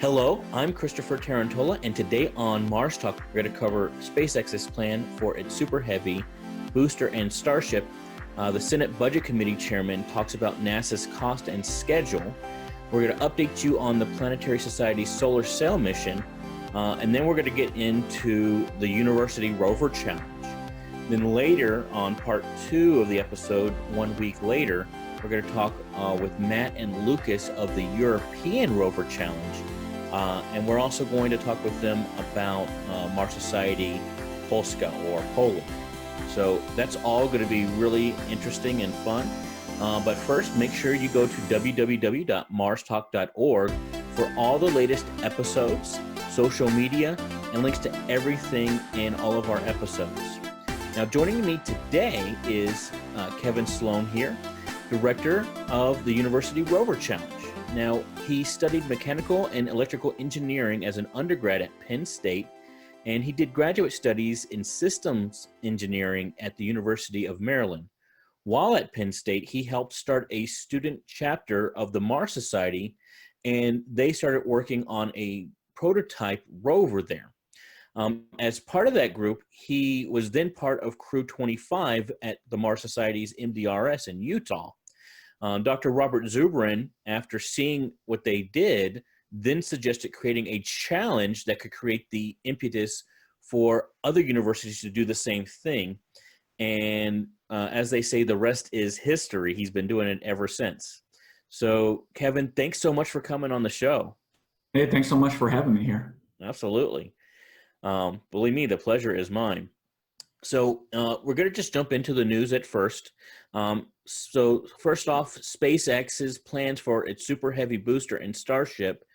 Hello, I'm Christopher Tarantola, and today on Mars Talk, we're going to cover SpaceX's plan for its Super Heavy booster and Starship. The Senate Budget Committee chairman talks about NASA's cost and schedule. We're going to update you on the Planetary Society's solar sail mission, and then we're going to get into the University Rover challenge. Then later, on part 2 of the episode, 1 week later, we're going to talk with Matt and Lucas of the European Rover challenge. And we're also going to talk with them about Mars Society Polska or Poland. So that's all going to be really interesting and fun. But first, make sure you go to www.marstalk.org for all the latest episodes, social media, and links to everything in all of our episodes. Now, joining me today is Kevin Sloan here, director of the University Rover Challenge. Now, he studied mechanical and electrical engineering as an undergrad at Penn State, and he did graduate studies in systems engineering at the University of Maryland. While at Penn State, he helped start a student chapter of the Mars Society, and they started working on a prototype rover there. As part of that group, he was then part of Crew 25 at the Mars Society's MDRS in Utah. Dr. Robert Zubrin, after seeing what they did, then suggested creating a challenge that could create the impetus for other universities to do the same thing. And as they say, the rest is history. He's been doing it ever since. So, Kevin, thanks so much for coming on the show. Hey, thanks so much for having me here. Absolutely. Believe me, the pleasure is mine. So we're going to just jump into the news at first. So first off, SpaceX's plans for its Super Heavy booster and Starship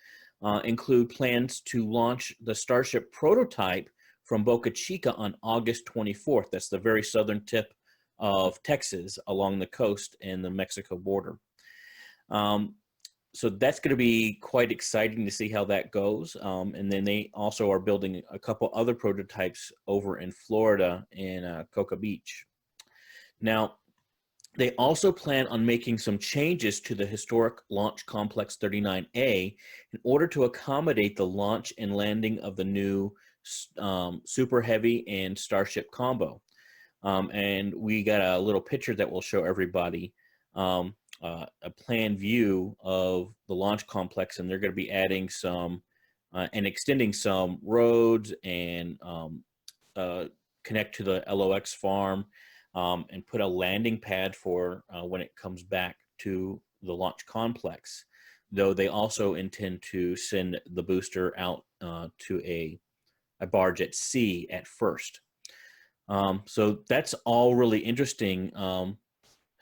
include plans to launch the Starship prototype from Boca Chica on August 24th. That's the very southern tip of Texas along the coast and the Mexico border. So that's going to be quite exciting to see how that goes. And then they also are building a couple other prototypes over in Florida in Cocoa Beach. Now, they also plan on making some changes to the historic Launch Complex 39A in order to accommodate the launch and landing of the new Super Heavy and Starship combo. And we got a little picture that we'll show everybody. A planned view of the launch complex, and they're going to be adding some and extending some roads and connect to the LOX farm and put a landing pad for when it comes back to the launch complex, though they also intend to send the booster out to a barge at sea at first. So that's all really interesting.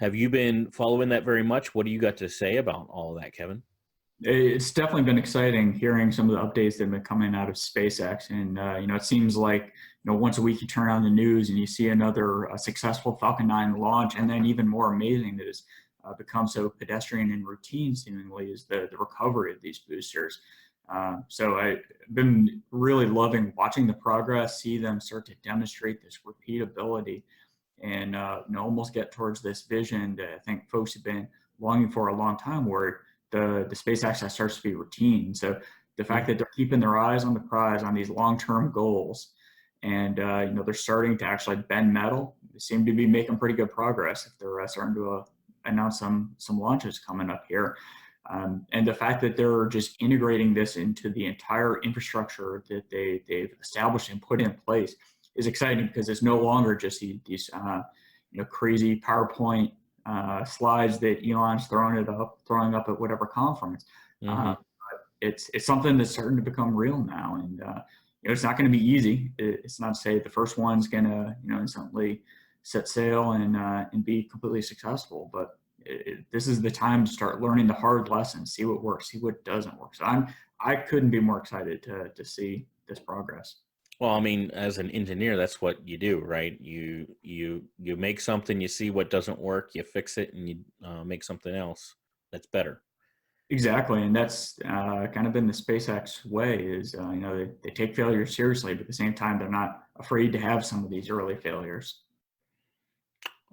Have you been following that very much? What do you got to say about all of that, Kevin? It's definitely been exciting hearing some of the updates that have been coming out of SpaceX. And, it seems like, once a week you turn on the news and you see another successful Falcon 9 launch. And then even more amazing that has become so pedestrian and routine seemingly is the recovery of these boosters. So I've been really loving watching the progress, see them start to demonstrate this repeatability and almost get towards this vision that I think folks have been longing for a long time, where the SpaceX starts to be routine. So the fact that they're keeping their eyes on the prize on these long-term goals, and they're starting to actually bend metal, they seem to be making pretty good progress if they're starting to announce some launches coming up here. And the fact that they're just integrating this into the entire infrastructure that they've established and put in place is exciting, because it's no longer just these crazy PowerPoint slides that Elon's throwing up at whatever conference. Mm-hmm. It's something that's starting to become real now, and it's not going to be easy. It's not to say the first one's going to instantly set sail and be completely successful, but this is the time to start learning the hard lessons, see what works, see what doesn't work. So I couldn't be more excited to see this progress. Well, I mean, as an engineer, that's what you do, right? You make something, you see what doesn't work, you fix it, and you make something else that's better. Exactly, and that's kind of been the SpaceX way. Is they take failure seriously, but at the same time, they're not afraid to have some of these early failures.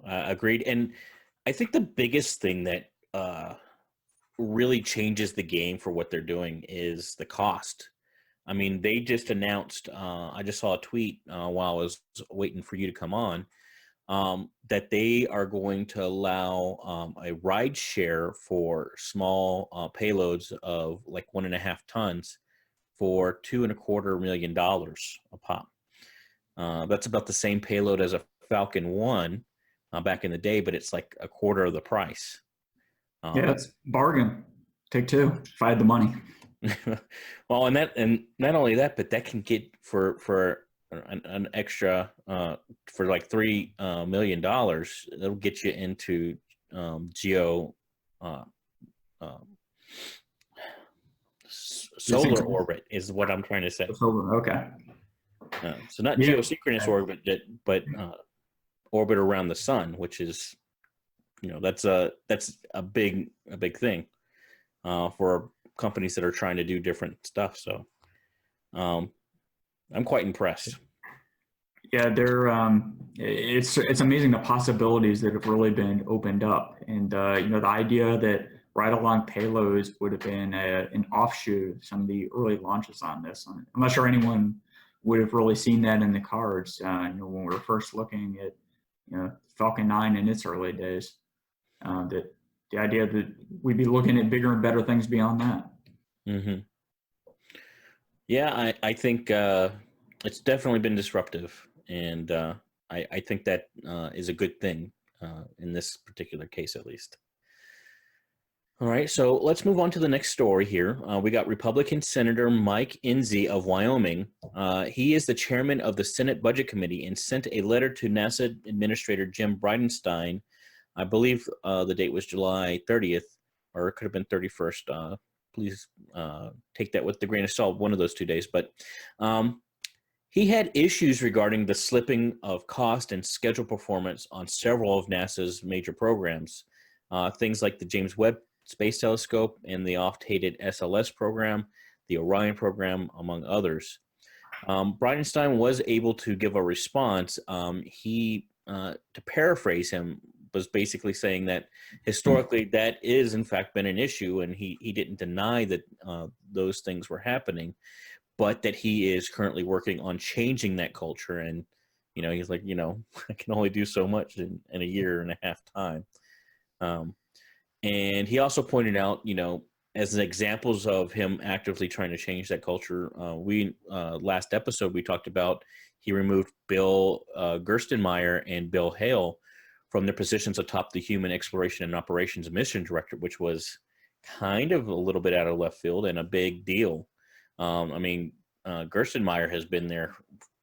Agreed. And I think the biggest thing that really changes the game for what they're doing is the cost. I mean, they just announced, I just saw a tweet while I was waiting for you to come on, that they are going to allow a ride share for small payloads of like 1.5 tons for $2.25 million a pop. That's about the same payload as a Falcon 1 back in the day, but it's like a quarter of the price. Yeah, it's bargain. Take two if I had the money. Well, and not only that, but that can get for an extra for like $3 million. It'll get you into geo solar orbit is what I'm trying to say. Okay. So not Yeah. geosynchronous orbit, but orbit around the sun, which is, that's a big thing for companies that are trying to do different stuff. So I'm quite impressed. Yeah, it's amazing the possibilities that have really been opened up, and the idea that ride-along payloads would have been an offshoot of some of the early launches on this. I'm not sure anyone would have really seen that in the cards. When we were first looking at Falcon 9 in its early days, that the idea that we'd be looking at bigger and better things beyond that. Mm-hmm. Yeah, I think it's definitely been disruptive, and I think that is a good thing in this particular case, at least. All right, so let's move on to the next story here. We got Republican Senator Mike Enzi of Wyoming. He is the chairman of the Senate Budget Committee and sent a letter to NASA Administrator Jim Bridenstine. I believe the date was July 30th, or it could have been 31st. Please take that with a grain of salt, one of those 2 days. But he had issues regarding the slipping of cost and schedule performance on several of NASA's major programs. Things like the James Webb Space Telescope and the oft-hated SLS program, the Orion program, among others. Bridenstine was able to give a response. He, to paraphrase him, was basically saying that historically that is in fact been an issue, and he didn't deny that those things were happening, but that he is currently working on changing that culture. And he's like, I can only do so much in a year and a half time. And he also pointed out, as examples of him actively trying to change that culture, last episode we talked about he removed Bill Gerstenmaier and Bill Hale from their positions atop the Human Exploration and Operations Mission Director, which was kind of a little bit out of left field and a big deal. Gerstenmaier has been there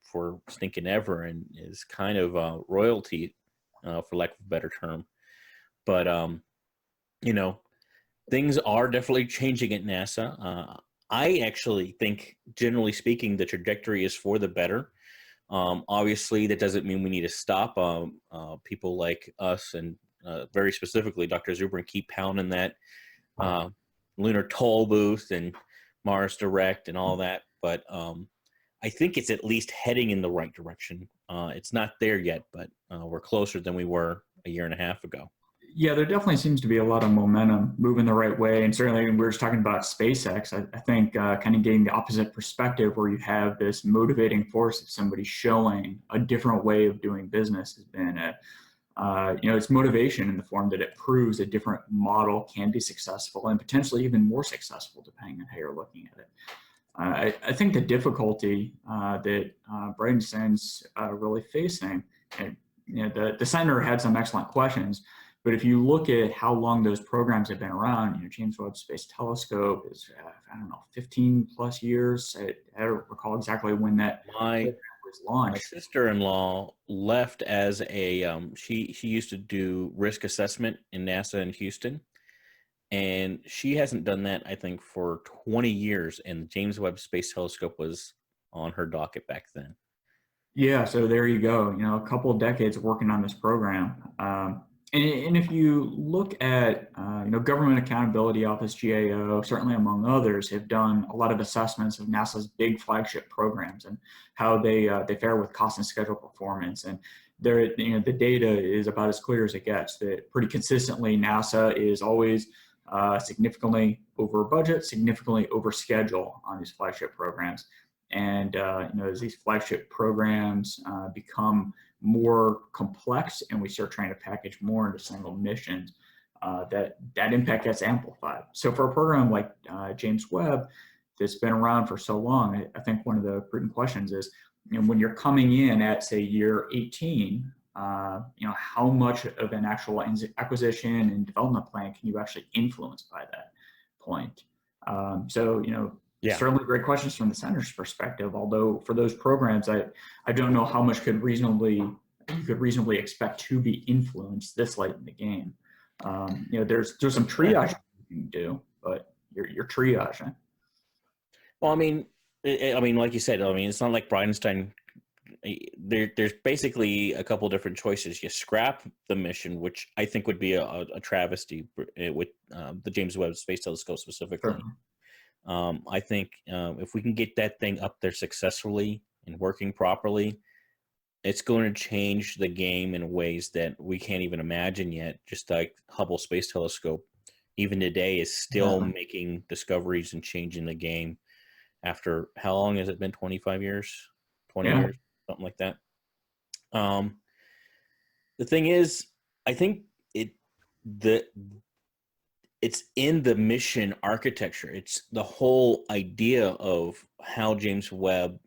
for stinking ever and is kind of royalty, for lack of a better term. But, things are definitely changing at NASA. I actually think, generally speaking, the trajectory is for the better. Obviously, that doesn't mean we need to stop. People like us and very specifically Dr. Zubrin keep pounding that lunar toll booth and Mars Direct and all that. But I think it's at least heading in the right direction. It's not there yet, but we're closer than we were a year and a half ago. Yeah, there definitely seems to be a lot of momentum moving the right way. And certainly we were just talking about SpaceX. I think kind of getting the opposite perspective where you have this motivating force of somebody showing a different way of doing business has been, it's motivation in the form that it proves a different model can be successful and potentially even more successful depending on how you're looking at it. I think the difficulty that Bridenstine's really facing, and the senator had some excellent questions, but if you look at how long those programs have been around, James Webb Space Telescope is, 15 plus years. I don't recall exactly when that was launched. My sister-in-law left as a, she used to do risk assessment in NASA in Houston. And she hasn't done that, I think, for 20 years. And the James Webb Space Telescope was on her docket back then. Yeah, so there you go. A couple of decades of working on this program. And if you look at, Government Accountability Office, GAO, certainly among others, have done a lot of assessments of NASA's big flagship programs and how they fare with cost and schedule performance. And the data is about as clear as it gets. That pretty consistently NASA is always significantly over budget, significantly over schedule on these flagship programs. And as these flagship programs become more complex and we start trying to package more into single missions, that impact gets amplified. So for a program like James Webb that's been around for so long, I think one of the prudent questions is, when you're coming in at, say, year 18, how much of an actual acquisition and development plan can you actually influence by that point? Certainly great questions from the center's perspective, although for those programs, I don't know how much you could reasonably expect to be influenced this late in the game. There's some triage you can do, but you're triaging. Well, I mean, like you said, it's not like Bridenstine. There's basically a couple different choices. You scrap the mission, which I think would be a travesty with the James Webb Space Telescope specifically. Sure. I think if we can get that thing up there successfully and working properly, it's going to change the game in ways that we can't even imagine yet. Just like Hubble Space Telescope, even today, is still making discoveries and changing the game. After how long has it been? 25 years? 20 years? Something like that. The thing is, I think it's in the mission architecture. It's the whole idea of how James Webb,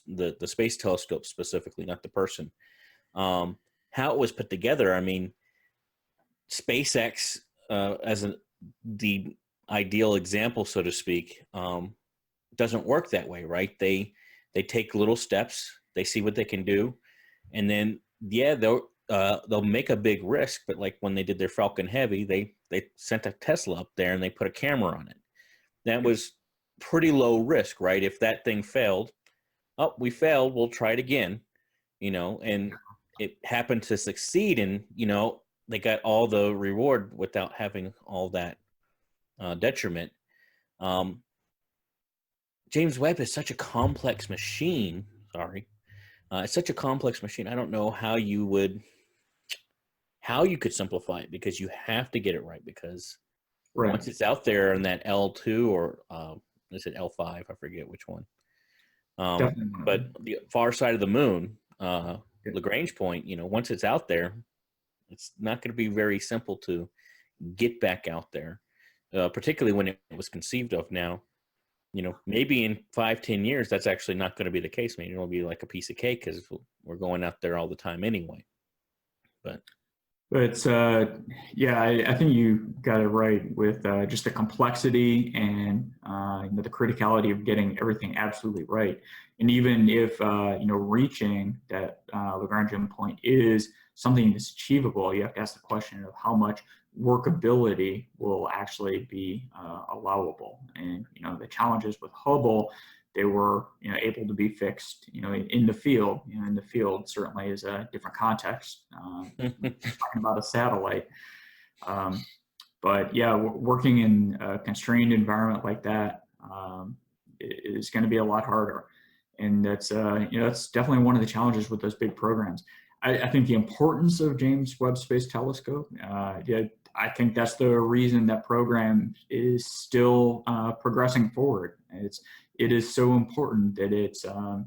the space telescope specifically, not the person, how it was put together. I mean, SpaceX the ideal example, so to speak, doesn't work that way, right? They take little steps, they see what they can do, and then they'll make a big risk. But like when they did their Falcon Heavy, they sent a Tesla up there and they put a camera on it. That was pretty low risk, right? If that thing failed, we failed, we'll try it again, and it happened to succeed, and they got all the reward without having all that detriment. James Webb is such a complex machine. It's such a complex machine. I don't know how you could simplify it, because you have to get it right. Because once it's out there in that L2 or is it L5? I forget which one. But the far side of the moon, Lagrange point. Once it's out there, it's not going to be very simple to get back out there, particularly when it was conceived of. Now, maybe in 5-10 years, that's actually not going to be the case. Maybe it'll be like a piece of cake because we're going out there all the time anyway. But I think you got it right with just the complexity and the criticality of getting everything absolutely right. And even if reaching that Lagrangian point is something that's achievable, you have to ask the question of how much workability will actually be allowable. And the challenges with Hubble, they were able to be fixed in the field. In the field certainly is a different context. Talking about a satellite, but working in a constrained environment like that is going to be a lot harder. And that's that's definitely one of the challenges with those big programs. I think the importance of James Webb Space Telescope, I think that's the reason that program is still progressing forward. It is so important that it's, I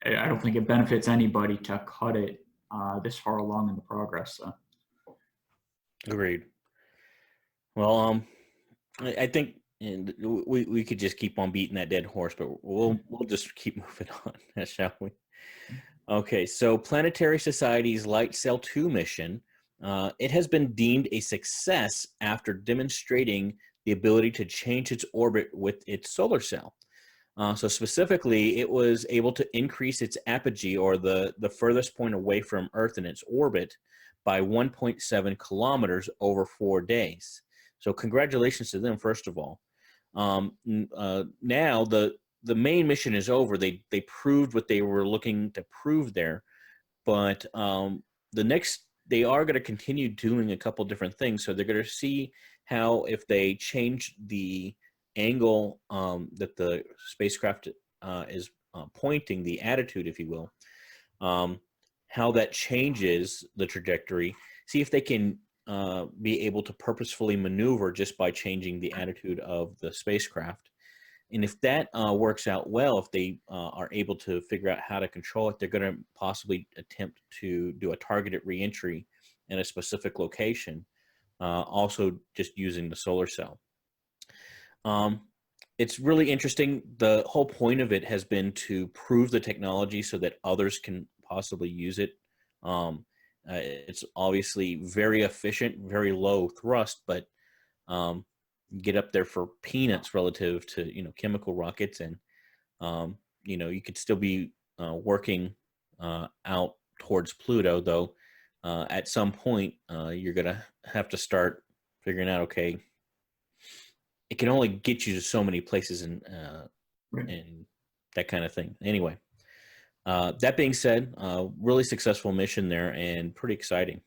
don't think it benefits anybody to cut it this far along in the progress. So. Agreed. Well, I think we could just keep on beating that dead horse, but we'll just keep moving on, shall we? Okay, so Planetary Society's Light Sail 2 mission, it has been deemed a success after demonstrating the ability to change its orbit with its solar cell. So specifically, it was able to increase its apogee, or the furthest point away from Earth in its orbit, by 1.7 kilometers over 4 days. So congratulations to them, first of all. Now the main mission is over. They proved what they were looking to prove there, but they are going to continue doing a couple different things. So they're going to see how, if they change the angle that the spacecraft is pointing, the attitude, if you will, how that changes the trajectory. See if they can be able to purposefully maneuver just by changing the attitude of the spacecraft. And if that works out well, if they are able to figure out how to control it, they're going to possibly attempt to do a targeted reentry in a specific location, also just using the solar cell. It's really interesting. The whole point of it has been to prove the technology so that others can possibly use it. It's obviously very efficient, very low thrust, but get up there for peanuts relative to chemical rockets, and you could still be working out towards Pluto, though. At some point, you're gonna have to start figuring out, okay, it can only get you to so many places, and that kind of thing. Anyway, that being said, really successful mission there and pretty exciting.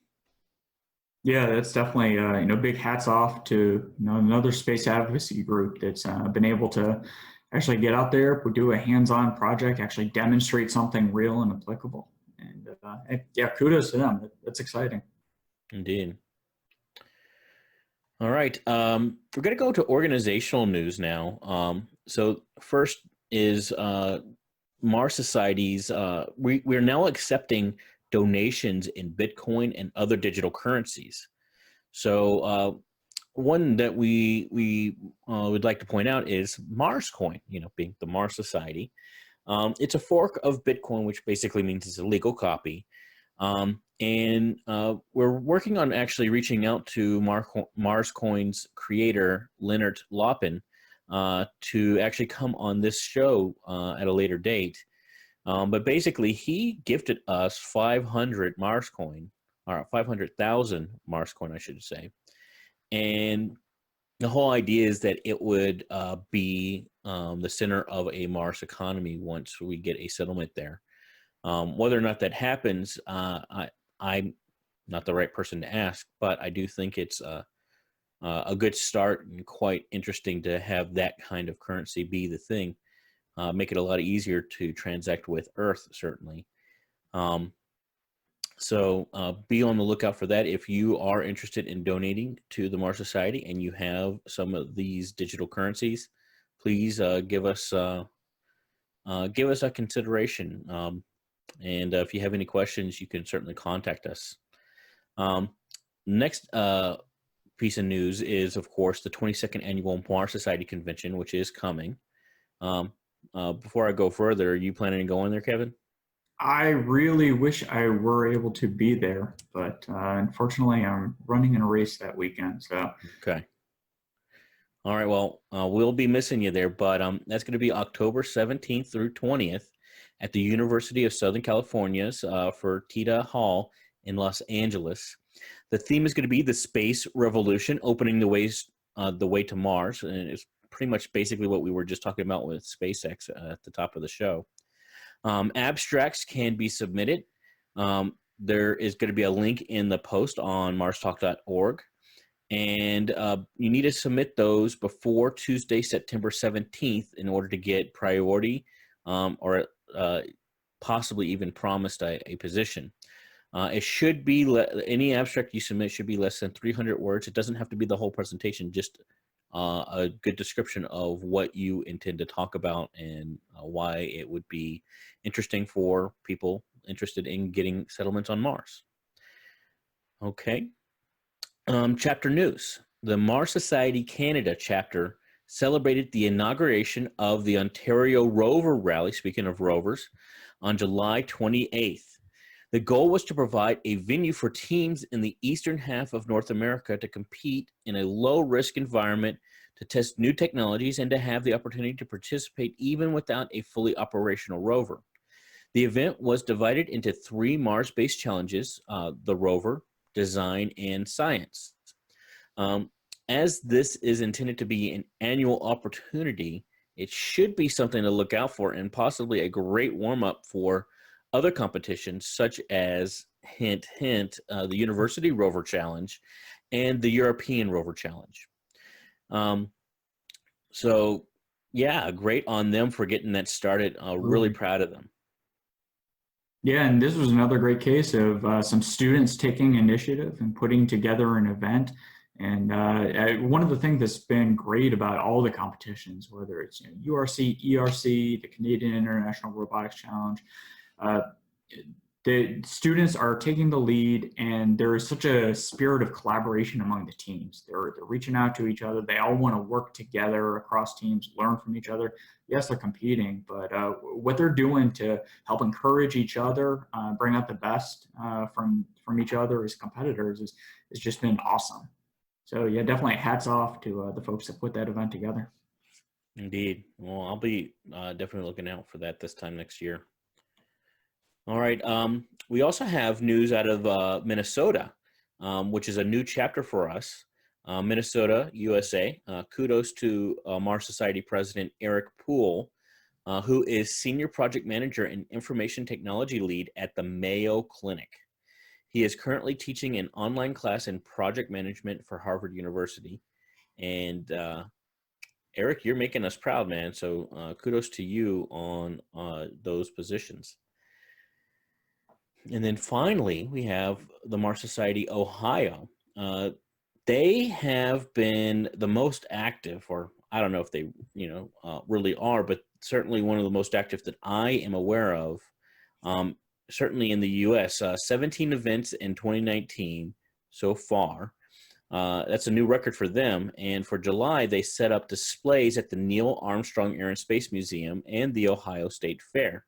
Yeah, that's definitely big hats off to another space advocacy group that's been able to actually get out there, do a hands-on project, actually demonstrate something real and applicable. And yeah, kudos to them. That's exciting. Indeed. All right, we're going to go to organizational news now. So first is Mars Society's. We're now accepting donations in Bitcoin and other digital currencies. So one that we would like to point out is Mars Coin. Being the Mars Society, it's a fork of Bitcoin, which basically means it's a legal copy. And we're working on actually reaching out to Mars Coin's creator, Leonard Lopin, to actually come on this show at a later date. But basically, he gifted us 500 Mars Coin, or 500,000 Mars Coin, I should say. And the whole idea is that it would be the center of a Mars economy once we get a settlement there. Whether or not that happens, I'm not the right person to ask, but I do think it's a good start and quite interesting to have that kind of currency be the thing. Make it a lot easier to transact with Earth, certainly. So be on the lookout for that. If you are interested in donating to the Mars Society and you have some of these digital currencies, please give us a consideration. And if you have any questions, you can certainly contact us. Next piece of news is, of course, the 22nd Annual Mars Society Convention, which is coming. Before I go further, are you planning on going there, Kevin? I really wish I were able to be there, but unfortunately, I'm running in a race that weekend. So okay. All right. Well, we'll be missing you there, but that's going to be October 17th through 20th at the University of Southern California's Fertitta Hall in Los Angeles. The theme is going to be the space revolution, opening the way to Mars, and it's pretty much basically what we were just talking about with SpaceX at the top of the show. Abstracts can be submitted. There is going to be a link in the post on marstalk.org. And you need to submit those before Tuesday, September 17th in order to get priority or possibly even promised a position. It should be, any abstract you submit should be less than 300 words. It doesn't have to be the whole presentation, just a good description of what you intend to talk about and why it would be interesting for people interested in getting settlements on Mars. Okay. Chapter news. The Mars Society Canada chapter celebrated the inauguration of the Ontario Rover Rally, speaking of rovers, on July 28th. The goal was to provide a venue for teams in the eastern half of North America to compete in a low-risk environment, to test new technologies, and to have the opportunity to participate even without a fully operational rover. The event was divided into 3 Mars-based challenges, the rover, design, and science. As this is intended to be an annual opportunity, it should be something to look out for and possibly a great warm-up for other competitions such as, hint, hint, the University Rover Challenge and the European Rover Challenge. So, yeah, great on them for getting that started. Really proud of them. Yeah, and this was another great case of some students taking initiative and putting together an event. And one of the things that's been great about all the competitions, whether it's URC, ERC, the Canadian International Robotics Challenge, uh, the students are taking the lead, and there is such a spirit of collaboration among the teams. They're reaching out to each other. They all want to work together across teams, learn from each other. Yes, they're competing, but what they're doing to help encourage each other, bring out the best from each other as competitors is just been awesome. So yeah, definitely hats off to the folks that put that event together. Indeed. Well, I'll be definitely looking out for that this time next year. All right. We also have news out of Minnesota, which is a new chapter for us. Minnesota, USA. Kudos to Mars Society President Eric Poole, who is Senior Project Manager and Information Technology Lead at the Mayo Clinic. He is currently teaching an online class in project management for Harvard University. And Eric, you're making us proud, man. So kudos to you on those positions. And then finally, we have the Mars Society Ohio. They have been the most active, or I don't know if they, really are, but certainly one of the most active that I am aware of. Certainly in the U.S., 17 events in 2019 so far. That's a new record for them. And for July, they set up displays at the Neil Armstrong Air and Space Museum and the Ohio State Fair.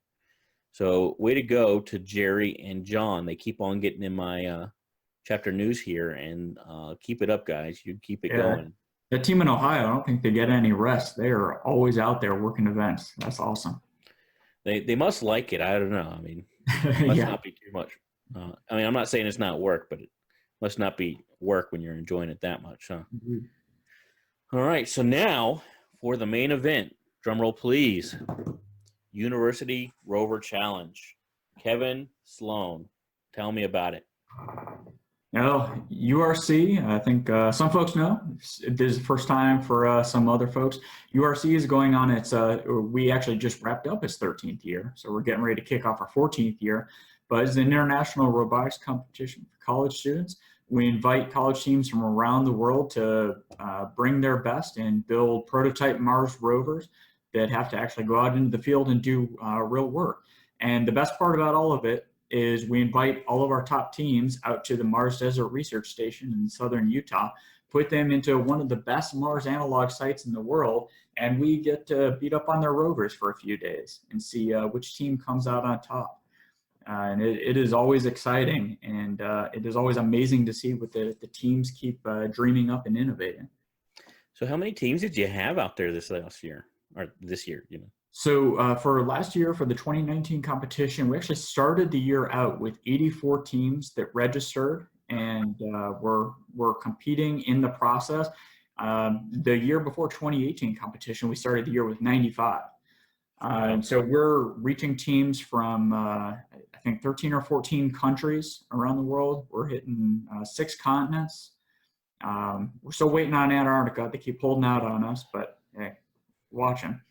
So way to go to Jerry and John. They keep on getting in my chapter news here, and keep it up, guys. You keep it going. The team in Ohio, I don't think they get any rest. They are always out there working events. That's awesome. They must like it. I don't know. I mean, it must not be too much. I mean, I'm not saying it's not work, but it must not be work when you're enjoying it that much, huh? Mm-hmm. All right. So now for the main event, drum roll, please. University Rover Challenge. Kevin Sloan, tell me about it. Well, URC, I think some folks know. This is the first time for some other folks. URC is going on its, we actually just wrapped up its 13th year, so we're getting ready to kick off our 14th year. But it's an international robotics competition for college students. We invite college teams from around the world to bring their best and build prototype Mars rovers that have to actually go out into the field and do real work. And the best part about all of it is we invite all of our top teams out to the Mars Desert Research Station in southern Utah, put them into one of the best Mars analog sites in the world, and we get to beat up on their rovers for a few days and see which team comes out on top. And it is always exciting, and it is always amazing to see what the teams keep dreaming up and innovating. So how many teams did you have out there this last year, or this year, So for last year, for the 2019 competition, we actually started the year out with 84 teams that registered and were competing in the process. The year before 2018 competition, we started the year with 95. And so we're reaching teams from, I think, 13 or 14 countries around the world. We're hitting 6 continents. We're still waiting on Antarctica. They keep holding out on us, but hey, watching.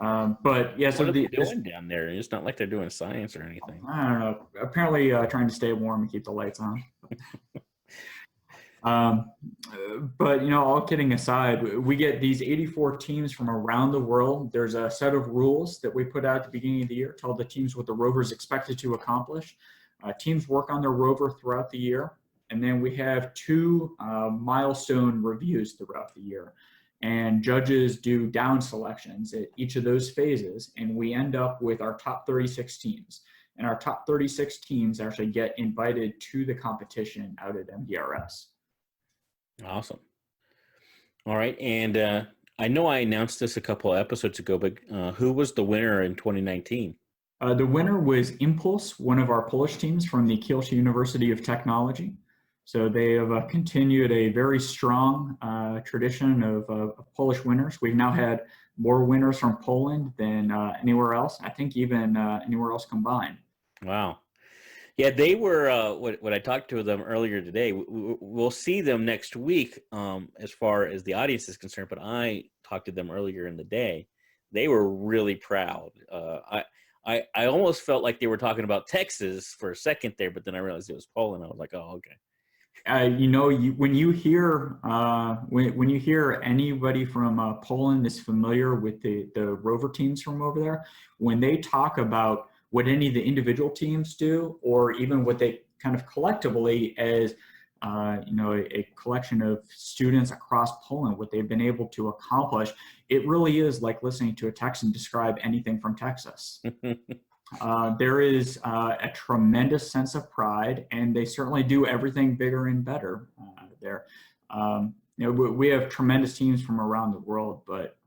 But yeah, so what are they doing down there? It's not like they're doing science or anything. I don't know. Apparently, trying to stay warm and keep the lights on. But all kidding aside, we get these 84 teams from around the world. There's a set of rules that we put out at the beginning of the year, tell the teams what the rover is expected to accomplish. Teams work on their rover throughout the year, and then we have 2 milestone reviews throughout the year. And judges do down selections at each of those phases, and we end up with our top 36 teams. And our top 36 teams actually get invited to the competition out at MDRS. Awesome. All right, and I know I announced this a couple of episodes ago, but who was the winner in 2019? The winner was Impulse, one of our Polish teams from the Kielce University of Technology. So they have continued a very strong tradition of Polish winners. We've now had more winners from Poland than anywhere else. I think even anywhere else combined. Wow. Yeah, they were, what I talked to them earlier today, we'll see them next week as far as the audience is concerned, but I talked to them earlier in the day. They were really proud. I almost felt like they were talking about Texas for a second there, but then I realized it was Poland. I was like, oh, okay. When you hear when you hear anybody from Poland is familiar with the rover teams from over there, when they talk about what any of the individual teams do, or even what they kind of collectively as a collection of students across Poland, what they've been able to accomplish, it really is like listening to a Texan describe anything from Texas. There is a tremendous sense of pride, and they certainly do everything bigger and better there. We have tremendous teams from around the world, but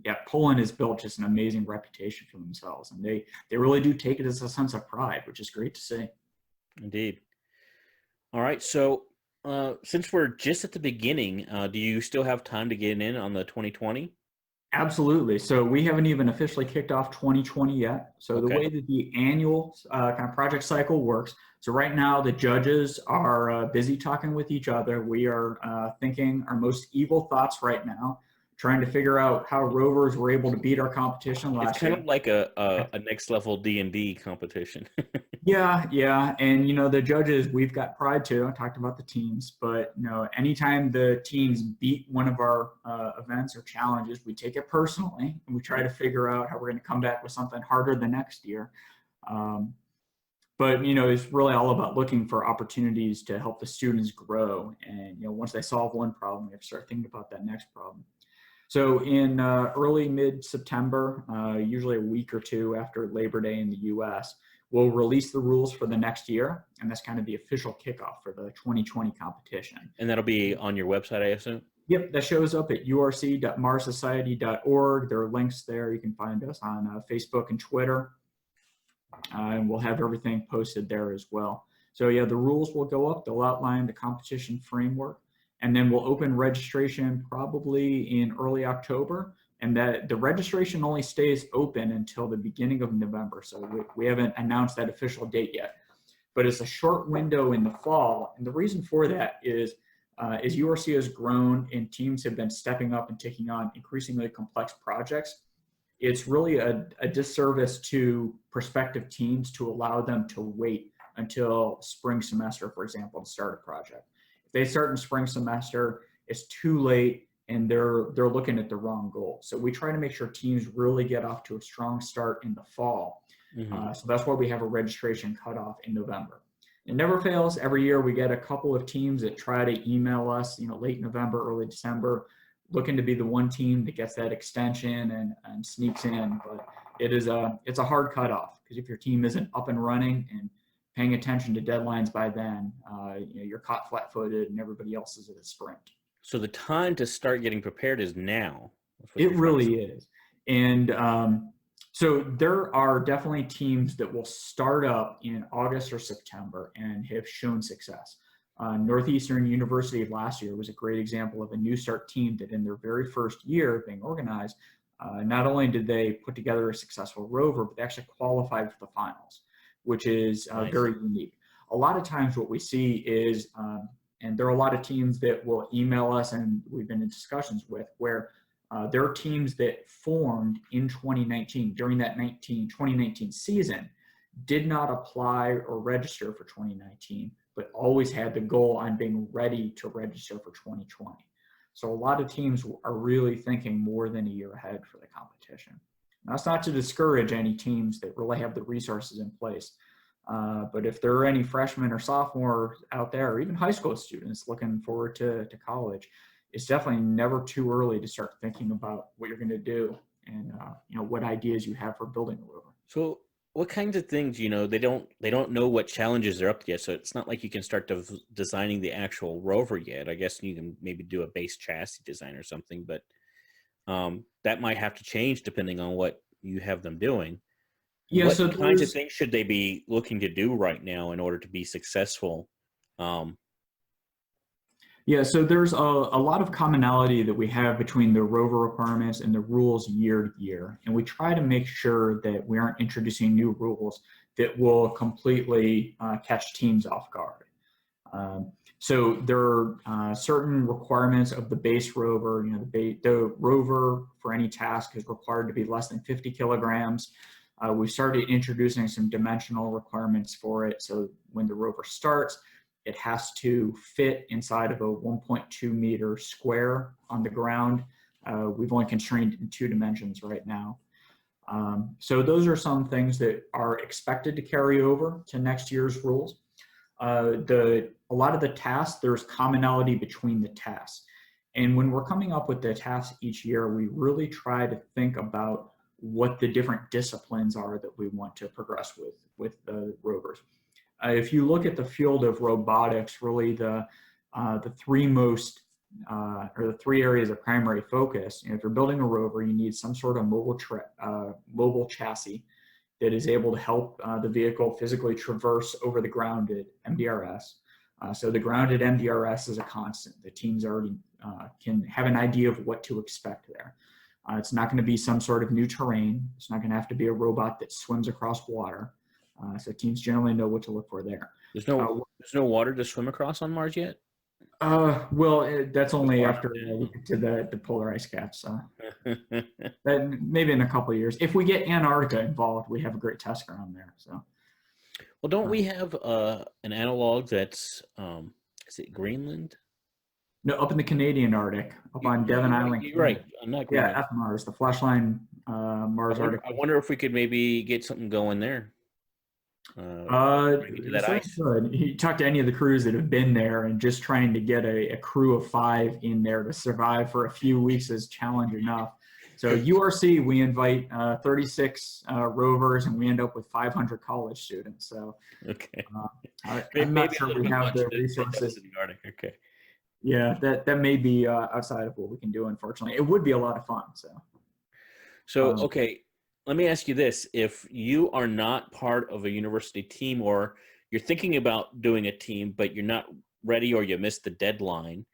yeah, Poland has built just an amazing reputation for themselves, and they really do take it as a sense of pride, which is great to see. Indeed. All right. So since we're just at the beginning, do you still have time to get in on the 2020? Absolutely. So we haven't even officially kicked off 2020 yet. So the way that the annual kind of project cycle works, so right now the judges are busy talking with each other. We are thinking our most evil thoughts right now, trying to figure out how rovers were able to beat our competition last year. It's kind of like a next level D&D competition. Yeah. And, the judges, we've got pride too. I talked about the teams, but, anytime the teams beat one of our events or challenges, we take it personally and we try to figure out how we're going to come back with something harder the next year. But, it's really all about looking for opportunities to help the students grow. And, once they solve one problem, we have to start thinking about that next problem. So in early mid-September, usually a week or two after Labor Day in the US, we'll release the rules for the next year, and that's kind of the official kickoff for the 2020 competition. And that'll be on your website, I assume? Yep, that shows up at urc.marssociety.org. There are links there. You can find us on Facebook and Twitter, and we'll have everything posted there as well. So yeah, the rules will go up. They'll outline the competition framework, and then we'll open registration probably in early October. And that the registration only stays open until the beginning of November. So we haven't announced that official date yet, but it's a short window in the fall. And the reason for that is as URC has grown and teams have been stepping up and taking on increasingly complex projects, it's really a disservice to prospective teams to allow them to wait until spring semester, for example, to start a project. If they start in spring semester, it's too late, and they're looking at the wrong goal. So we try to make sure teams really get off to a strong start in the fall. So that's why we have a registration cutoff in November. It never fails. Every year we get a couple of teams that try to email us, late November, early December, looking to be the one team that gets that extension and sneaks in. But it's a hard cutoff, because if your team isn't up and running and paying attention to deadlines by then, you're caught flat-footed and everybody else is at a sprint. So the time to start getting prepared is now. It really is. And so there are definitely teams that will start up in August or September and have shown success. Northeastern University last year was a great example of a new start team that in their very first year being organized, not only did they put together a successful rover, but they actually qualified for the finals, which is very unique. A lot of times what we see is, and there are a lot of teams that will email us, and we've been in discussions with, where there are teams that formed in 2019, during that 2019 season, did not apply or register for 2019, but always had the goal on being ready to register for 2020. So a lot of teams are really thinking more than a year ahead for the competition. Now, that's not to discourage any teams that really have the resources in place. But if there are any freshmen or sophomores out there, or even high school students looking forward to college, it's definitely never too early to start thinking about what you're going to do and what ideas you have for building a rover. So what kinds of things, they don't know what challenges are up yet. So it's not like you can start designing the actual rover yet. I guess you can maybe do a base chassis design or something, but that might have to change depending on what you have them doing. Yeah, what kinds of things should they be looking to do right now in order to be successful? Yeah, so there's a lot of commonality that we have between the rover requirements and the rules year to year. And we try to make sure that we aren't introducing new rules that will completely catch teams off guard. So there are certain requirements of the base rover. The rover for any task is required to be less than 50 kilograms. We started introducing some dimensional requirements for it. So when the rover starts, it has to fit inside of a 1.2 meter square on the ground. We've only constrained it in 2 dimensions right now. So those are some things that are expected to carry over to next year's rules. A lot of the tasks, there's commonality between the tasks. And when we're coming up with the tasks each year, we really try to think about what the different disciplines are that we want to progress with the rovers. If you look at the field of robotics, really the 3 most or the 3 areas of primary focus. If you're building a rover, you need some sort of mobile chassis that is able to help the vehicle physically traverse over the grounded MDRS. So the grounded MDRS is a constant. The teams already can have an idea of what to expect there. It's not going to be some sort of new terrain. It's not going to have to be a robot that swims across water. So teams generally know what to look for there. There's no water to swim across on Mars yet? Well, that's only after we get to the polar ice caps. So maybe in a couple of years. If we get Antarctica involved, we have a great test ground there. So. Well, don't we have an analog that's, is it Greenland? No, up in the Canadian Arctic, up on Devon Island. You're right. I'm not Greenland. Yeah, FMARS, the Flashline Mars Arctic. I wonder if we could maybe get something going there. That ice. You talk to any of the crews that have been there, and just trying to get a crew of 5 in there to survive for a few weeks is challenging enough. So URC, we invite 36 rovers, and we end up with 500 college students. So okay, I'm not sure we have the resources. In the Arctic. Okay. Yeah, that may be outside of what we can do. Unfortunately, it would be a lot of fun. So okay. Let me ask you this. If you are not part of a university team, or you're thinking about doing a team, but you're not ready, or you missed the deadline,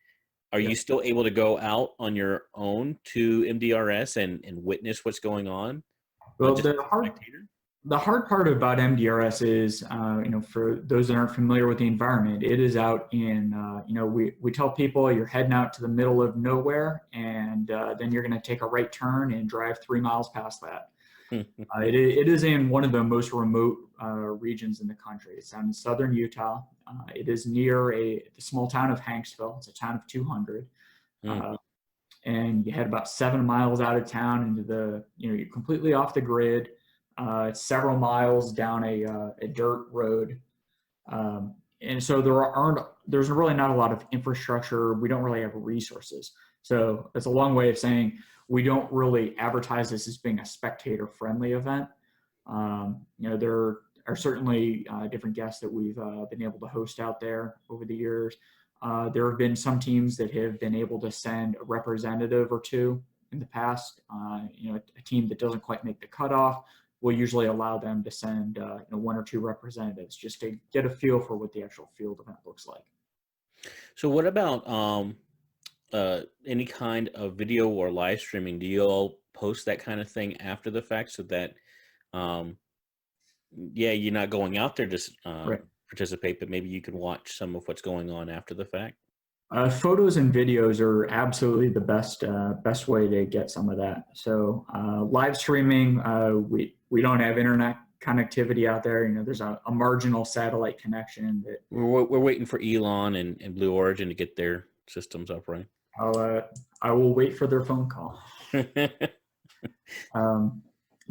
are you still able to go out on your own to MDRS and witness what's going on? Well, the hard part about MDRS is, for those that aren't familiar with the environment, it is out in, we tell people you're heading out to the middle of nowhere, and then you're going to take a right turn and drive 3 miles past that. It is in one of the most remote regions in the country. It's down in southern Utah. It is near the small town of Hanksville. It's a town of 200. And you head about 7 miles out of town into you're completely off the grid. It's several miles down a dirt road. And so there's really not a lot of infrastructure. We don't really have resources. So it's a long way of saying we don't really advertise this as being a spectator-friendly event. There are certainly different guests that we've been able to host out there over the years. There have been some teams that have been able to send a representative or 2 in the past. A team that doesn't quite make the cutoff, we'll usually allow them to send 1 or 2 representatives just to get a feel for what the actual field event looks like. So what about any kind of video or live streaming? Do you all post that kind of thing after the fact, so that you're not going out there to participate, but maybe you can watch some of what's going on after the fact? Photos and videos are absolutely the best way to get some of that. So live streaming, we don't have internet connectivity out there. There's a marginal satellite connection that we're waiting for Elon and Blue Origin to get their systems up, right? I will wait for their phone call.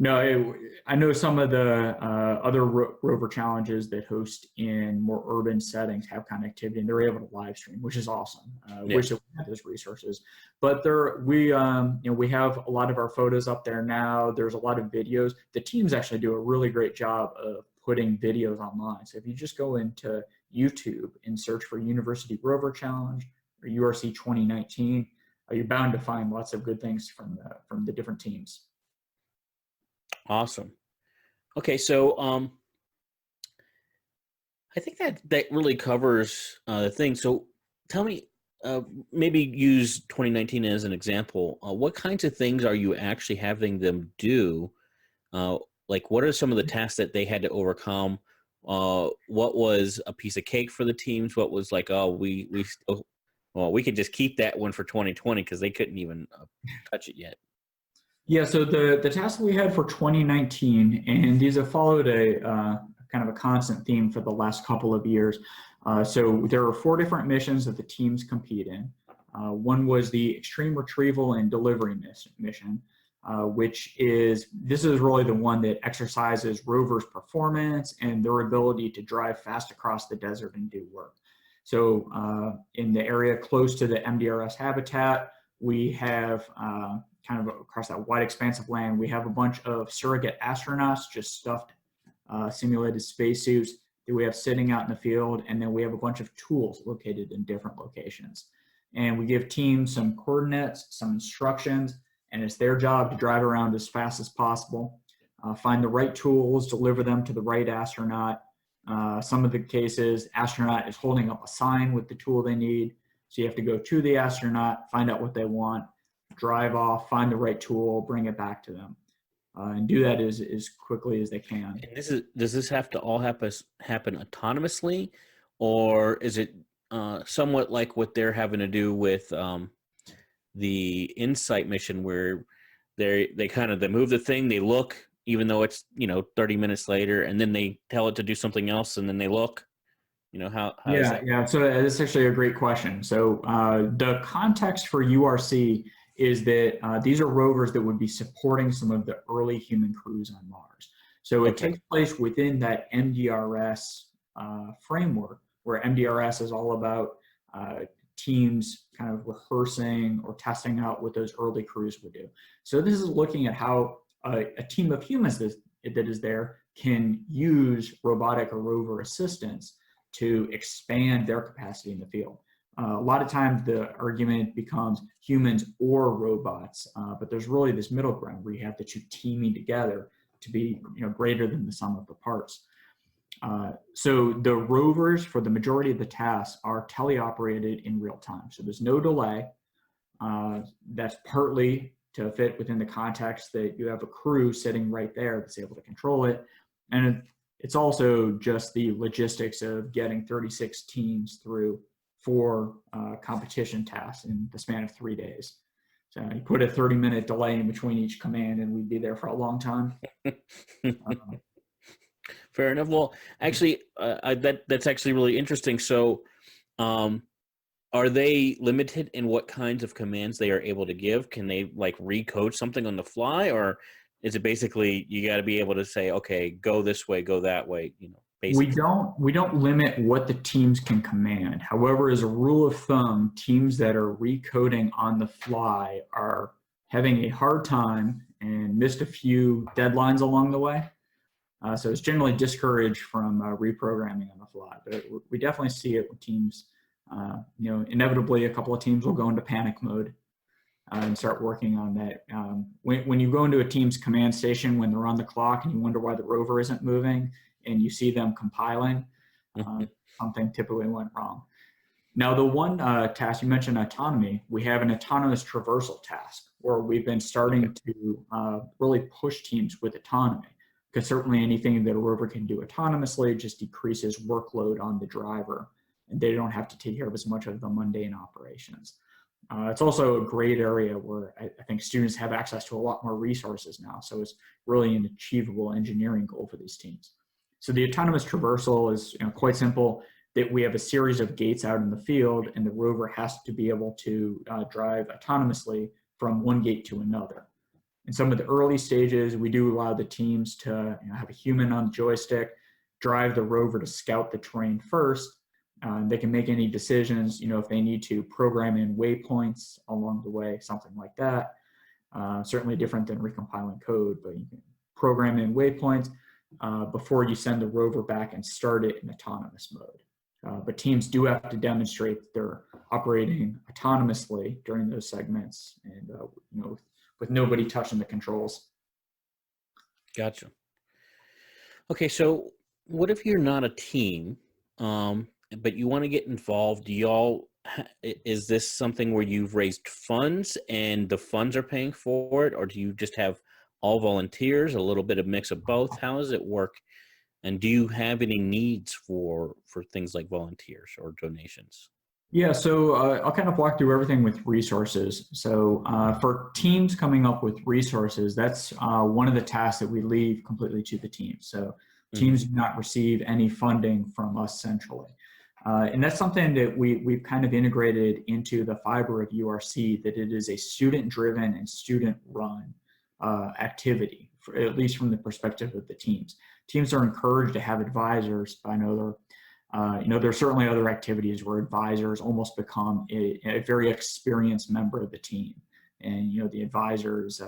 No, I know some of the other rover challenges that host in more urban settings have connectivity, and they're able to live stream, which is awesome. Wish that we had those resources, but we have a lot of our photos up there now. There's a lot of videos. The teams actually do a really great job of putting videos online. So if you just go into YouTube and search for University Rover Challenge or URC 2019, you're bound to find lots of good things from the different teams. Awesome. Okay, so I think that really covers the thing. So tell me, maybe use 2019 as an example. What kinds of things are you actually having them do? Like, what are some of the tasks that they had to overcome? What was a piece of cake for the teams? What was like, we could just keep that one for 2020 because they couldn't even touch it yet. Yeah, so the task we had for 2019, and these have followed a kind of a constant theme for the last couple of years. So there are 4 different missions that the teams compete in. One was the Extreme Retrieval and Delivery mission, this is really the one that exercises rovers' performance and their ability to drive fast across the desert and do work. So in the area close to the MDRS habitat, we have kind of across that wide expanse of land, we have a bunch of surrogate astronauts, just stuffed simulated spacesuits that we have sitting out in the field, and then we have a bunch of tools located in different locations. And we give teams some coordinates, some instructions, and it's their job to drive around as fast as possible, find the right tools, deliver them to the right astronaut. Some of the cases, astronaut is holding up a sign with the tool they need, so you have to go to the astronaut, find out what they want, drive off, find the right tool, bring it back to them, and do that as quickly as they can. And does this have to all happen autonomously, or is it somewhat like what they're having to do with the InSight mission, where they move the thing, they look, even though it's 30 minutes later, and then they tell it to do something else, and then they look. How is that? Yeah. So that's actually a great question. So the context for URC is that these are rovers that would be supporting some of the early human crews on Mars. So it takes place within that MDRS framework, where MDRS is all about teams kind of rehearsing or testing out what those early crews would do. So this is looking at how a team of humans that is there can use robotic or rover assistance to expand their capacity in the field. A lot of times the argument becomes humans or robots, but there's really this middle ground where you have the two teaming together to be greater than the sum of the parts. So the rovers, for the majority of the tasks, are teleoperated in real time. So there's no delay. That's partly to fit within the context that you have a crew sitting right there that's able to control it. And it's also just the logistics of getting 36 teams through 4 competition tasks in the span of 3 days. So you put a 30-minute delay in between each command and we'd be there for a long time. Fair enough. Well, actually, that's actually really interesting. So are they limited in what kinds of commands they are able to give? Can they recode something on the fly, or is it basically you got to be able to say, okay, go this way, go that way? Basically. We don't limit what the teams can command. However, as a rule of thumb, teams that are recoding on the fly are having a hard time and missed a few deadlines along the way. So it's generally discouraged from reprogramming on the fly. But we definitely see it with teams. Inevitably, a couple of teams will go into panic mode and start working on that. When you go into a team's command station when they're on the clock and you wonder why the rover isn't moving and you see them compiling, something typically went wrong. Now, the one task, you mentioned autonomy, we have an autonomous traversal task where we've been starting to really push teams with autonomy, because certainly anything that a rover can do autonomously just decreases workload on the driver, and they don't have to take care of as much of the mundane operations. It's also a great area where I think students have access to a lot more resources now, so it's really an achievable engineering goal for these teams. So the autonomous traversal is quite simple, that we have a series of gates out in the field, and the rover has to be able to drive autonomously from one gate to another. In some of the early stages, we do allow the teams to have a human on the joystick, drive the rover to scout the terrain first. They can make any decisions, if they need to program in waypoints along the way, something like that. Certainly different than recompiling code, but you can program in waypoints before you send the rover back and start it in autonomous mode. But teams do have to demonstrate that they're operating autonomously during those segments, and with nobody touching the controls. Gotcha. Okay, so what if you're not a team, but you want to get involved? Is this something where you've raised funds and the funds are paying for it, or do you just have all volunteers, a little bit of mix of both? How does it work? And do you have any needs for things like volunteers or donations? Yeah, so I'll kind of walk through everything with resources. So for teams coming up with resources, that's one of the tasks that we leave completely to the team. So Hmm. teams do not receive any funding from us centrally. And that's something that we've kind of integrated into the fiber of URC, that it is a student-driven and student-run activity, at least from the perspective of the teams. Teams are encouraged to have advisors. I know there are certainly other activities where advisors almost become a very experienced member of the team, and the advisors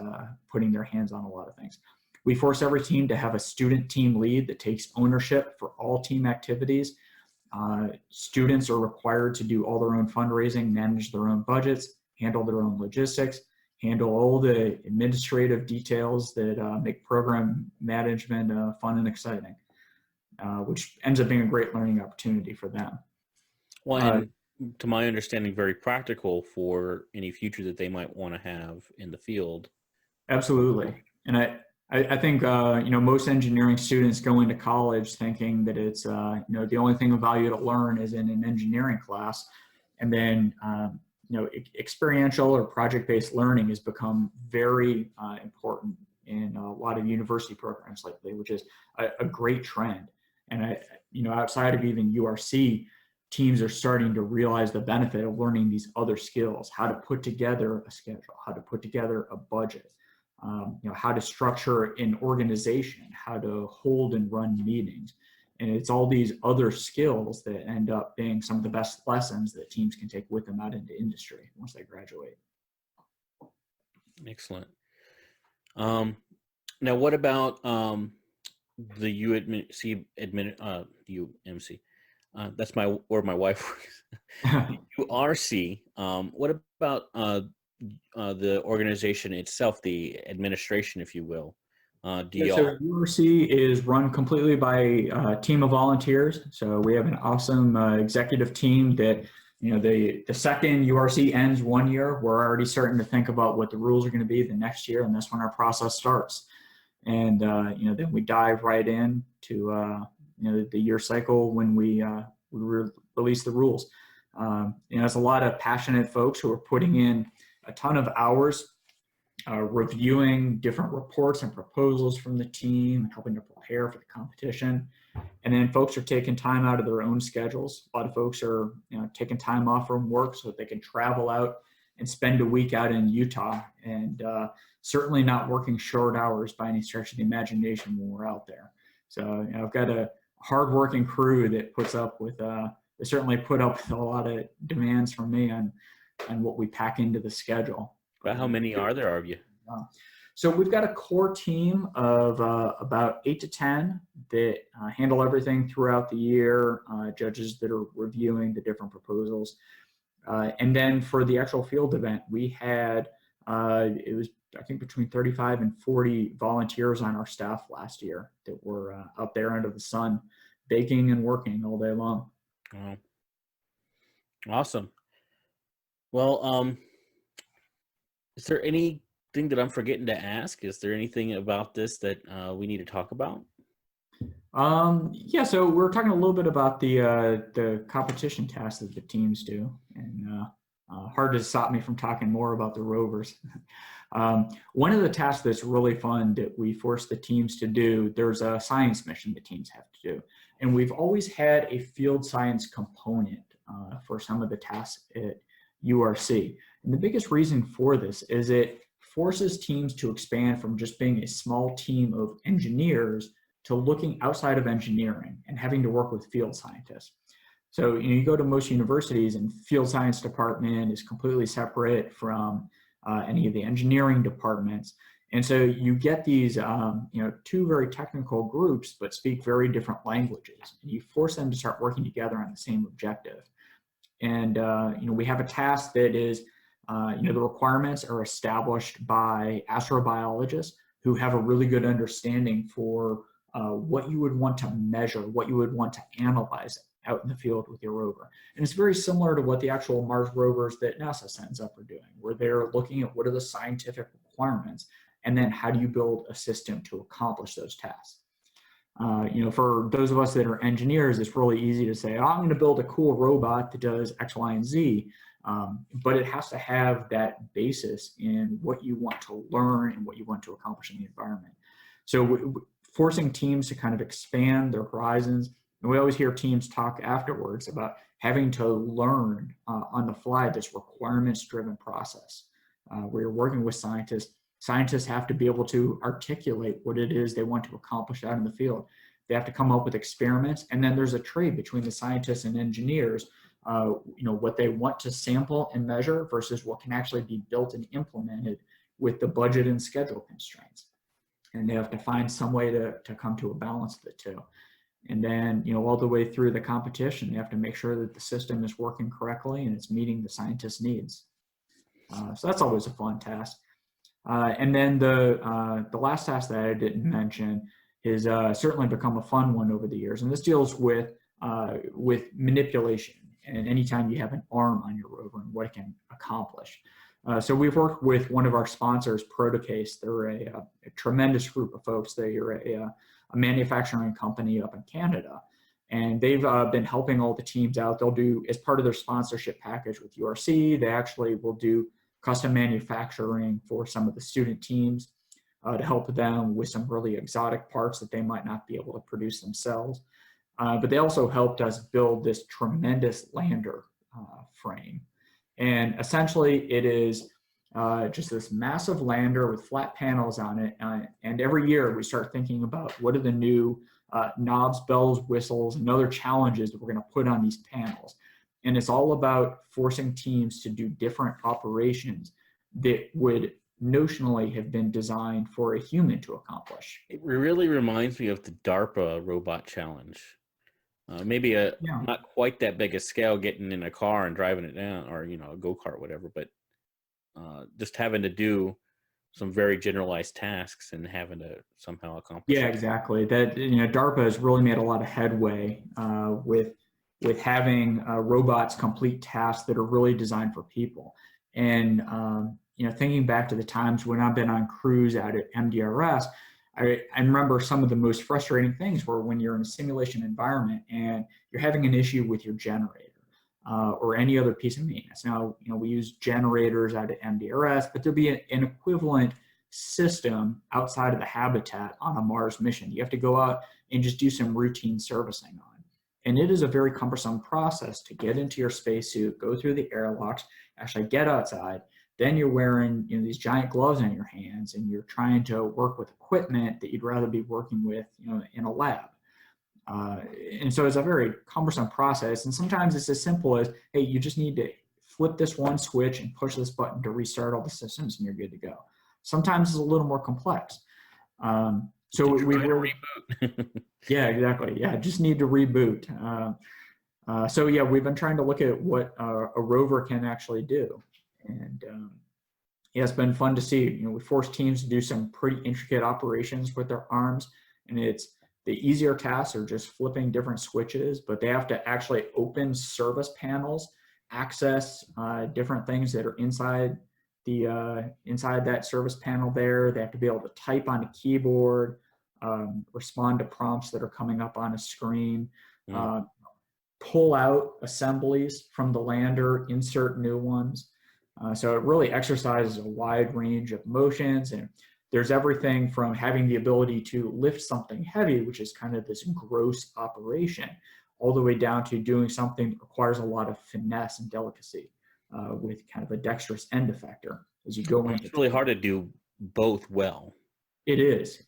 putting their hands on a lot of things. We force every team to have a student team lead that takes ownership for all team activities. Students are required to do all their own fundraising, manage their own budgets, handle their own logistics, handle all the administrative details that make program management fun and exciting, which ends up being a great learning opportunity for them. Well, Uh, and to my understanding, very practical for any future that they might want to have in the field. Absolutely. And I think, most engineering students go into college thinking that it's, the only thing of value to learn is in an engineering class. And then, experiential or project-based learning has become very important in a lot of university programs lately, which is a great trend. And outside of even URC, teams are starting to realize the benefit of learning these other skills: how to put together a schedule, how to put together a budget, how to structure an organization, how to hold and run meetings. And it's all these other skills that end up being some of the best lessons that teams can take with them out into industry once they graduate. Excellent. Um, Now, what about the UMC? That's where my wife works. URC. What about the organization itself, the administration, if you will? Do Yeah, so y'all? URC is run completely by a team of volunteers. So we have an awesome executive team that, the second URC ends 1 year, we're already starting to think about what the rules are going to be the next year, and that's when our process starts. And then we dive right in to the year cycle when we release the rules. It's a lot of passionate folks who are putting in a ton of hours reviewing different reports and proposals from the team, helping to prepare for the competition. And then folks are taking time out of their own schedules. A lot of folks are taking time off from work so that they can travel out and spend a week out in Utah, and certainly not working short hours by any stretch of the imagination when we're out there. So I've got a hardworking crew that puts up with, they certainly put up with a lot of demands from me on what we pack into the schedule. About how many are there of you? Uh, So we've got a core team of about 8 to 10 that handle everything throughout the year, judges that are reviewing the different proposals. And then for the actual field event, we had, it was, I think, between 35 and 40 volunteers on our staff last year that were out there under the sun, baking and working all day long. Oh, awesome. Well, is there anything that I'm forgetting to ask? Is there anything about this that we need to talk about? Yeah, so we're talking a little bit about the competition tasks that the teams do, and hard to stop me from talking more about the rovers. One of the tasks that's really fun that we force the teams to do, there's a science mission the teams have to do, and we've always had a field science component for some of the tasks at URC. And the biggest reason for this is it forces teams to expand from just being a small team of engineers to looking outside of engineering and having to work with field scientists. So you go to most universities and field science department is completely separate from any of the engineering departments. And so you get these two very technical groups but speak very different languages. And you force them to start working together on the same objective. And we have a task that is, the requirements are established by astrobiologists who have a really good understanding for what you would want to measure, what you would want to analyze out in the field with your rover. And it's very similar to what the actual Mars rovers that NASA sends up are doing, where they're looking at what are the scientific requirements, and then how do you build a system to accomplish those tasks. For those of us that are engineers, it's really easy to say, oh, I'm going to build a cool robot that does X, Y, and Z. But it has to have that basis in what you want to learn and what you want to accomplish in the environment. So forcing teams to kind of expand their horizons. And we always hear teams talk afterwards about having to learn on the fly this requirements-driven process. Where you're working with scientists. Scientists have to be able to articulate what it is they want to accomplish out in the field. They have to come up with experiments, and then there's a trade between the scientists and engineers, what they want to sample and measure versus what can actually be built and implemented with the budget and schedule constraints. And they have to find some way to come to a balance of the two. And then, all the way through the competition, they have to make sure that the system is working correctly and it's meeting the scientists' needs. So that's always a fun task. And then the last task that I didn't mention is certainly become a fun one over the years. And this deals with manipulation and anytime you have an arm on your rover and what it can accomplish. So we've worked with one of our sponsors, Protocase. They're a tremendous group of folks. They are a manufacturing company up in Canada. And they've been helping all the teams out. They'll do, as part of their sponsorship package with URC, they actually will do custom manufacturing for some of the student teams to help them with some really exotic parts that they might not be able to produce themselves. But they also helped us build this tremendous lander frame. And essentially it is just this massive lander with flat panels on it. And every year we start thinking about what are the new knobs, bells, whistles, and other challenges that we're going to put on these panels. And it's all about forcing teams to do different operations that would notionally have been designed for a human to accomplish. It really reminds me of the DARPA robot challenge. Maybe not quite that big a scale, getting in a car and driving it down, or a go-kart, whatever, but just having to do some very generalized tasks and having to somehow accomplish it. Exactly. That DARPA has really made a lot of headway with having robots complete tasks that are really designed for people. And thinking back to the times when I've been on crews out at MDRS, I remember some of the most frustrating things were when you're in a simulation environment and you're having an issue with your generator or any other piece of maintenance. Now, we use generators out at MDRS, but there'll be an equivalent system outside of the habitat on a Mars mission. You have to go out and just do some routine servicing on. And it is a very cumbersome process to get into your spacesuit, go through the airlocks, actually get outside. Then you're wearing these giant gloves on your hands, and you're trying to work with equipment that you'd rather be working with in a lab. And so it's a very cumbersome process. And sometimes it's as simple as, hey, you just need to flip this one switch and push this button to restart all the systems, and you're good to go. Sometimes it's a little more complex. So we really reboot. Yeah, exactly. Yeah, just need to reboot. So yeah, we've been trying to look at what a rover can actually do, and yeah, it's been fun to see. We force teams to do some pretty intricate operations with their arms, and it's the easier tasks are just flipping different switches, but they have to actually open service panels, access different things that are inside that service panel there. They have to be able to type on a keyboard, respond to prompts that are coming up on a screen, pull out assemblies from the lander, insert new ones. So it really exercises a wide range of motions, and there's everything from having the ability to lift something heavy, which is kind of this gross operation, all the way down to doing something that requires a lot of finesse and delicacy with kind of a dexterous end effector as you go in. It's really hard to do both well. It is.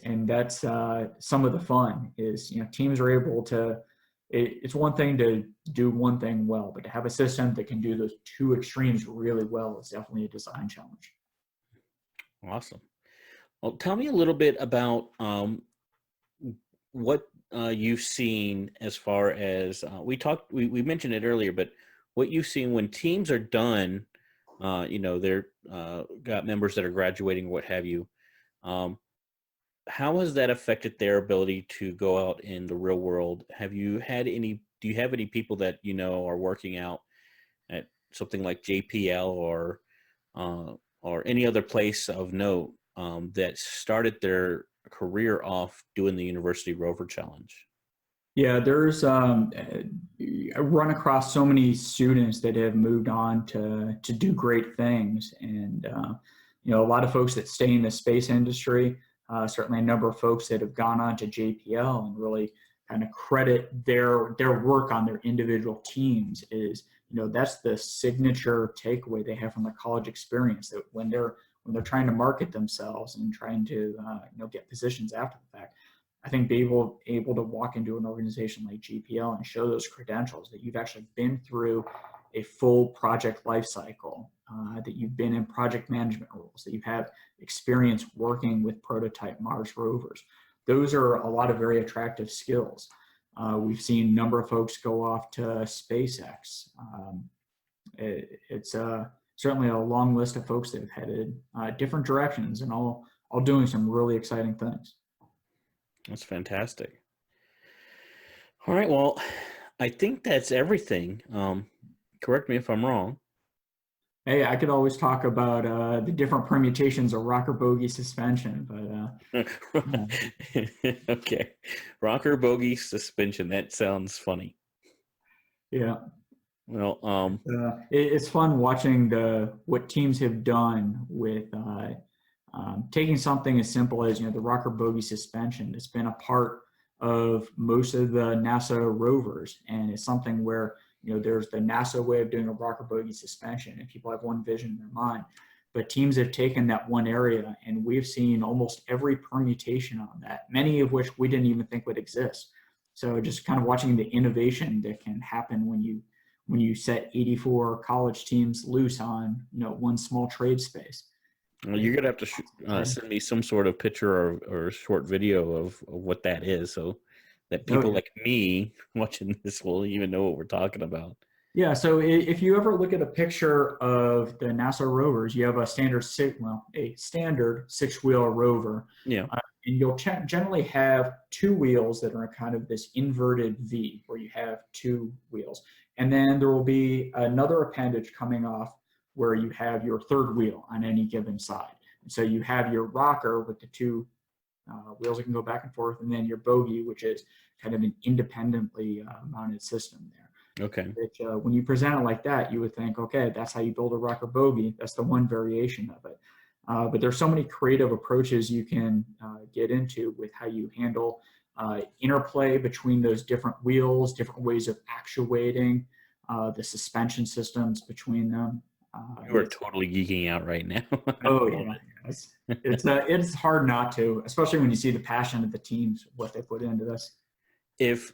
And that's some of the fun is, teams are able to, it's one thing to do one thing well, but to have a system that can do those two extremes really well is definitely a design challenge. Awesome. Well, tell me a little bit about what you've seen as far as, we mentioned it earlier, but what you've seen when teams are done, they're got members that are graduating, what have you. How has that affected their ability to go out in the real world? Do you have any people that are working out at something like JPL or any other place of note that started their career off doing the University Rover Challenge? Yeah, there's I run across so many students that have moved on to do great things, and a lot of folks that stay in the space industry. Certainly, a number of folks that have gone on to JPL and really kind of credit their work on their individual teams. Is that's the signature takeaway they have from their college experience. That when they're trying to market themselves and trying to get positions after the fact, I think being able to walk into an organization like GPL and show those credentials that you've actually been through a full project life cycle, that you've been in project management roles, that you've had experience working with prototype Mars rovers. Those are a lot of very attractive skills. We've seen a number of folks go off to SpaceX. It's certainly a long list of folks that have headed different directions and all doing some really exciting things. That's fantastic. All right. Well, I think that's everything. Correct me if I'm wrong. Hey, I could always talk about the different permutations of rocker bogie suspension, but okay, rocker bogie suspension. That sounds funny. Yeah. Well, it's fun watching what teams have done with taking something as simple as the rocker bogie suspension. It's been a part of most of the NASA rovers, and it's something where there's the NASA way of doing a rocker bogie suspension, and people have one vision in their mind. But teams have taken that one area, and we've seen almost every permutation on that, many of which we didn't even think would exist. So just kind of watching the innovation that can happen when you set 84 college teams loose on one small trade space. Well, you're gonna have to send me some sort of picture or short video of what that is, so that people like me watching this will even know what we're talking about. Yeah, so if you ever look at a picture of the NASA rovers, you have a standard six-wheel rover. Yeah. And you'll generally have two wheels that are kind of this inverted V, where you have two wheels. And then there will be another appendage coming off where you have your third wheel on any given side. And so you have your rocker with the two wheels that can go back and forth, and then your bogie, which is kind of an independently mounted system there. Okay. Which, when you present it like that, you would think, okay, that's how you build a rocker bogie. That's the one variation of it. But there's so many creative approaches you can get into with how you handle interplay between those different wheels, different ways of actuating, the suspension systems between them. You are totally geeking out right now. Oh yeah, it's hard not to, especially when you see the passion of the teams, what they put into this. If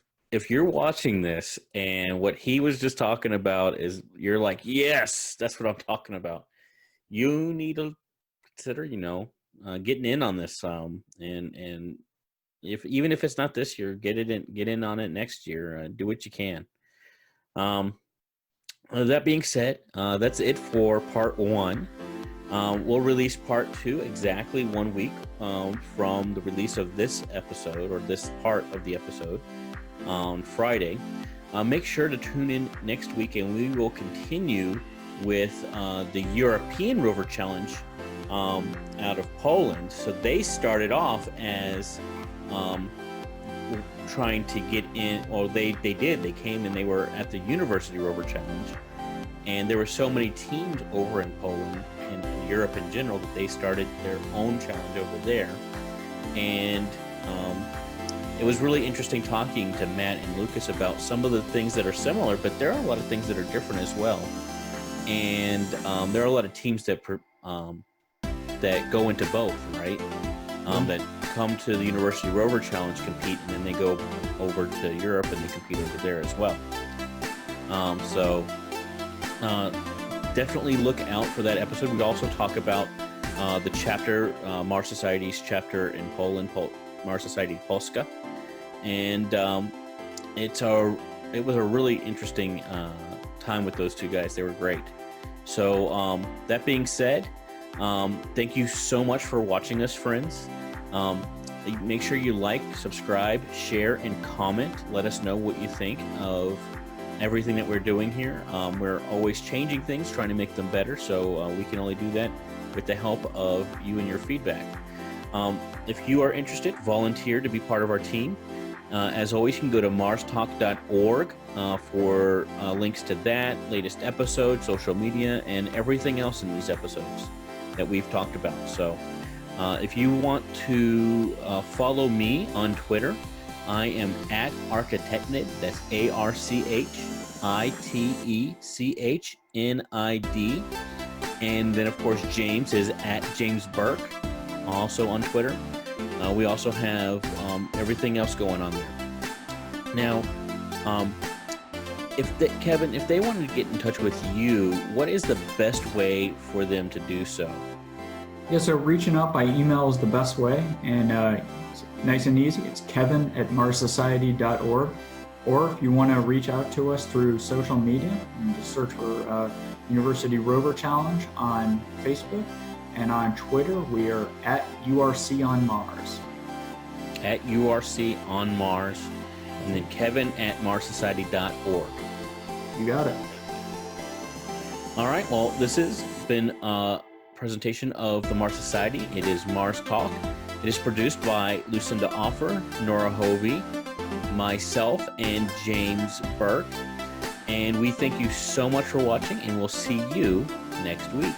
you're watching this and what he was just talking about is you're like, yes, that's what I'm talking about, you need to consider, getting in on this. And even if it's not this year, get in on it next year. Do what you can. That being said, that's it for part 1. We'll release part 2 exactly 1 week from the release of this episode, or this part of the episode, on Friday. Make sure to tune in next week, and we will continue with the European Rover Challenge out of Poland. So they started off as trying to get in, or they came and they were at the University Rover Challenge, and there were so many teams over in Poland and Europe in general that they started their own challenge over there. And it was really interesting talking to Matt and Lucas about some of the things that are similar, but there are a lot of things that are different as well. And there are a lot of teams that go into both, right? That come to the University Rover Challenge, compete, and then they go over to Europe and they compete over there as well. So definitely look out for that episode. We also talk about the chapter, Mars Society's chapter in Poland, Mars Society Polska. And it was a really interesting time with those two guys. They were great. So that being said, thank you so much for watching us, friends. Make sure you like, subscribe, share, and comment. Let us know what you think of everything that we're doing here. We're always changing things, trying to make them better, so we can only do that with the help of you and your feedback. if you are interested, volunteer to be part of our team. As always, you can go to marstalk.org for links to that, latest episode, social media, and everything else in these episodes that we've talked about. So if you want to follow me on Twitter, I am at Architechnid. That's ARCHITECHNID. And then, of course, James is at James Burke, also on Twitter. We also have everything else going on there. Now, Kevin, if they wanted to get in touch with you, what is the best way for them to do so? Yeah, so reaching out by email is the best way, and it's nice and easy. It's kevin@marssociety.org. Or if you want to reach out to us through social media, you can just search for University Rover Challenge on Facebook. And on Twitter, we are at URC on Mars. At URC on Mars. And then kevin@marssociety.org. You got it. All right. Well, this has been a presentation of the Mars Society. It is Mars Talk. It is produced by Lucinda Offer, Nora Hovey, myself, and James Burke. And we thank you so much for watching, and we'll see you next week.